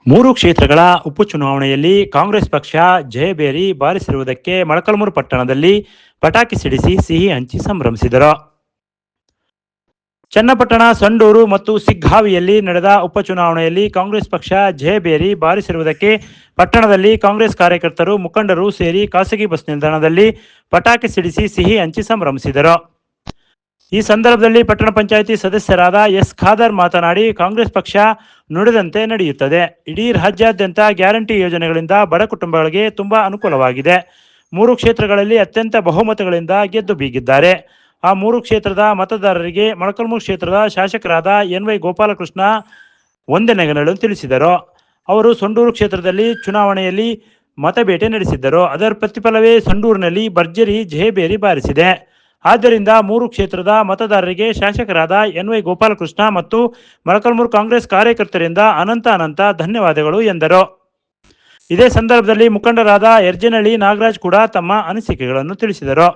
ಮೂರು ಕ್ಷೇತ್ರಗಳ ಉಪಚುನಾವಣೆಯಲ್ಲಿ ಕಾಂಗ್ರೆಸ್ ಪಕ್ಷ ಜಯಭೇರಿ ಬಾರಿಸಿರುವುದಕ್ಕೆ ಮೊಳಕಾಲ್ಮೂರು ಪಟ್ಟಣದಲ್ಲಿ ಪಟಾಕಿ ಸಿಡಿಸಿ ಸಿಹಿ ಹಂಚಿ ಸಂಭ್ರಮಿಸಿದರು. ಚನ್ನಪಟ್ಟಣ, ಸಂಡೂರು ಮತ್ತು ಸಿಗ್ಗಾವಿಯಲ್ಲಿ ನಡೆದ ಉಪಚುನಾವಣೆಯಲ್ಲಿ ಕಾಂಗ್ರೆಸ್ ಪಕ್ಷ ಜಯಭೇರಿ ಬಾರಿಸಿರುವುದಕ್ಕೆ ಪಟ್ಟಣದಲ್ಲಿ ಕಾಂಗ್ರೆಸ್ ಕಾರ್ಯಕರ್ತರು, ಮುಖಂಡರು ಸೇರಿ ಖಾಸಗಿ ಬಸ್ ನಿಲ್ದಾಣದಲ್ಲಿ ಪಟಾಕಿ ಸಿಡಿಸಿ ಸಿಹಿ ಹಂಚಿ ಸಂಭ್ರಮಿಸಿದರು. ಈ ಸಂದರ್ಭದಲ್ಲಿ ಪಟ್ಟಣ ಪಂಚಾಯಿತಿ ಸದಸ್ಯರಾದ ಎಸ್ ಖಾದರ್ ಮಾತನಾಡಿ, ಕಾಂಗ್ರೆಸ್ ಪಕ್ಷ ನುಡಿದಂತೆ ನಡೆಯುತ್ತದೆ. ಇಡೀ ರಾಜ್ಯಾದ್ಯಂತ ಗ್ಯಾರಂಟಿ ಯೋಜನೆಗಳಿಂದ ಬಡ ಕುಟುಂಬಗಳಿಗೆ ತುಂಬಾ ಅನುಕೂಲವಾಗಿದೆ. ಮೂರು ಕ್ಷೇತ್ರಗಳಲ್ಲಿ ಅತ್ಯಂತ ಬಹುಮತಗಳಿಂದ ಗೆದ್ದು ಬೀಗಿದ್ದಾರೆ. ಆ ಮೂರು ಕ್ಷೇತ್ರದ ಮತದಾರರಿಗೆ ಮೊಳಕಾಲ್ಮೂರು ಕ್ಷೇತ್ರದ ಶಾಸಕರಾದ ಎನ್.ವೈ. ಗೋಪಾಲಕೃಷ್ಣ ವಂದನೆಗಳನ್ನು ತಿಳಿಸಿದರು. ಅವರು ಸಂಡೂರು ಕ್ಷೇತ್ರದಲ್ಲಿ ಚುನಾವಣೆಯಲ್ಲಿ ಮತಬೇಟೆ ನಡೆಸಿದ್ದರು. ಅದರ ಪ್ರತಿಫಲವೇ ಸಂಡೂರಿನಲ್ಲಿ ಭರ್ಜರಿ ಜಯಭೇರಿ ಬಾರಿಸಿದೆ. ಆದ್ದರಿಂದ ಮೂರು ಕ್ಷೇತ್ರದ ಮತದಾರರಿಗೆ ಶಾಸಕರಾದ ಎನ್.ವೈ. ಗೋಪಾಲಕೃಷ್ಣ ಮತ್ತು ಮೊಳಕಾಲ್ಮೂರು ಕಾಂಗ್ರೆಸ್ ಕಾರ್ಯಕರ್ತರಿಂದ ಅನಂತ ಧನ್ಯವಾದಗಳು ಎಂದರು. ಇದೇ ಸಂದರ್ಭದಲ್ಲಿ ಮುಖಂಡರಾದ ಯರ್ಜನಹಳ್ಳಿ ನಾಗರಾಜ್ ಕೂಡ ತಮ್ಮ ಅನಿಸಿಕೆಗಳನ್ನು ತಿಳಿಸಿದರು.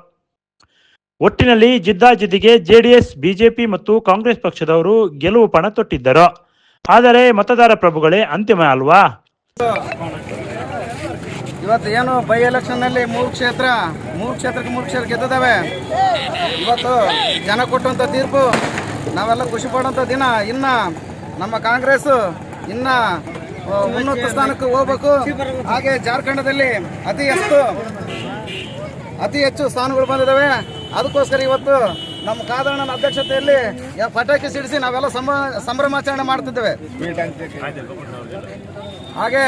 ಒಟ್ಟಿನಲ್ಲಿ ಜಿದ್ದಾಜಿದ್ದಿಗೆ ಜೆಡಿಎಸ್, ಬಿಜೆಪಿ ಮತ್ತು ಕಾಂಗ್ರೆಸ್ ಪಕ್ಷದವರು ಗೆಲುವು ಪಣ ತೊಟ್ಟಿದ್ದರು. ಆದರೆ ಮತದಾರ ಪ್ರಭುಗಳೇ ಅಂತಿಮ ಅಲ್ವಾ? ಇವತ್ತು ಏನು ಬೈ ಎಲೆಕ್ಷನ್ನಲ್ಲಿ ಮೂರು ಕ್ಷೇತ್ರಕ್ಕೆ ಗೆದ್ದಿದ್ದಾವೆ. ಇವತ್ತು ಜನ ಕೊಟ್ಟಂಥ ತೀರ್ಪು ನಾವೆಲ್ಲ ಖುಷಿ ಪಡುವಂಥ ದಿನ. ಇನ್ನು ನಮ್ಮ ಕಾಂಗ್ರೆಸ್ ಇನ್ನು ಉನ್ನತ ಸ್ಥಾನಕ್ಕೆ ಹೋಗ್ಬೇಕು. ಹಾಗೆ ಜಾರ್ಖಂಡದಲ್ಲಿ ಅತಿ ಹೆಚ್ಚು ಸ್ಥಾನಗಳು ಬಂದಿದ್ದಾವೆ. ಅದಕ್ಕೋಸ್ಕರ ಇವತ್ತು ನಮ್ಮ ಕಾದಣ್ಣನ ಅಧ್ಯಕ್ಷತೆಯಲ್ಲಿ ಪಟಾಕಿ ಸಿಡಿಸಿ ನಾವೆಲ್ಲ ಸಂಭ್ರಮಾಚರಣೆ ಮಾಡ್ತಿದ್ದೇವೆ. ಹಾಗೆ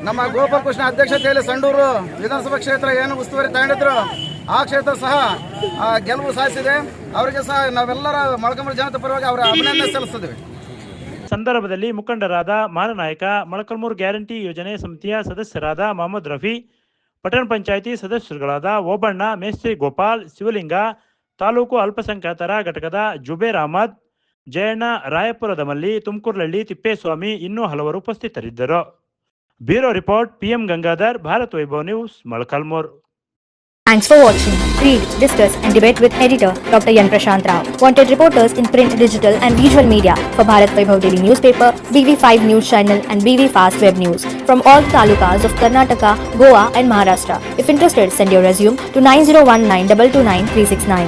ನಮ್ಮ ಗೋಪಾಲಕೃಷ್ಣ ಅಧ್ಯಕ್ಷತೆಯಲ್ಲಿ ಸಂಡೂರು ವಿಧಾನಸಭಾ ಕ್ಷೇತ್ರ ಏನು ಉಸ್ತುವಾರಿ ತಗೊಂಡಿದ್ರು, ಆ ಕ್ಷೇತ್ರ ಸಹ ಗೆಲುವು ಸಾಧಿಸಿದೆ. ಅವರಿಗೆ ಸಹ ನಾವೆಲ್ಲರ ಮೊಳಕಾಲ್ಮೂರು ಜನತೆ ಪರವಾಗಿ ಅವರ ಅಭಿನಂದನೆ ಸಲ್ಲಿಸ್ತಿದ್ದೇವೆ. ಸಂದರ್ಭದಲ್ಲಿ ಮುಖಂಡರಾದ ಮಾರನಾಯಕ, ಮೊಳಕಾಲ್ಮೂರು ಗ್ಯಾರಂಟಿ ಯೋಜನೆ ಸಮಿತಿಯ ಸದಸ್ಯರಾದ ಮೊಹಮ್ಮದ್ ರಫಿ, ಪಟ್ಟಣ ಪಂಚಾಯಿತಿ ಸದಸ್ಯರುಗಳಾದ ಓಬಣ್ಣ, ಮೇಸ್ತ್ರಿ ಗೋಪಾಲ್, ಶಿವಲಿಂಗ, ತಾಲೂಕು ಅಲ್ಪಸಂಖ್ಯಾತರ ಘಟಕದ ಜುಬೇರ್ ಅಹಮದ್, ಜಯಣ್ಣ, ರಾಯಪುರದ ಮಲ್ಲಿ, ತುಮಕೂರ್ಲಹಳ್ಳಿ ತಿಪ್ಪೇಸ್ವಾಮಿ ಇನ್ನೂ ಹಲವರು ಉಪಸ್ಥಿತರಿದ್ದರು. Bureau report, PM Gangadhar, Bharat Vaibhav news, Molakalmuru. Thanks for watching. Read, discuss and debate with editor Dr. Yan Prashant Rao. Wanted reporters in print, digital and visual media for Bharat Vaibhav Daily Newspaper, BV5 News Channel and BV Fast Web News from all talukas of Karnataka, Goa and Maharashtra. If interested, send your resume to 9019229369.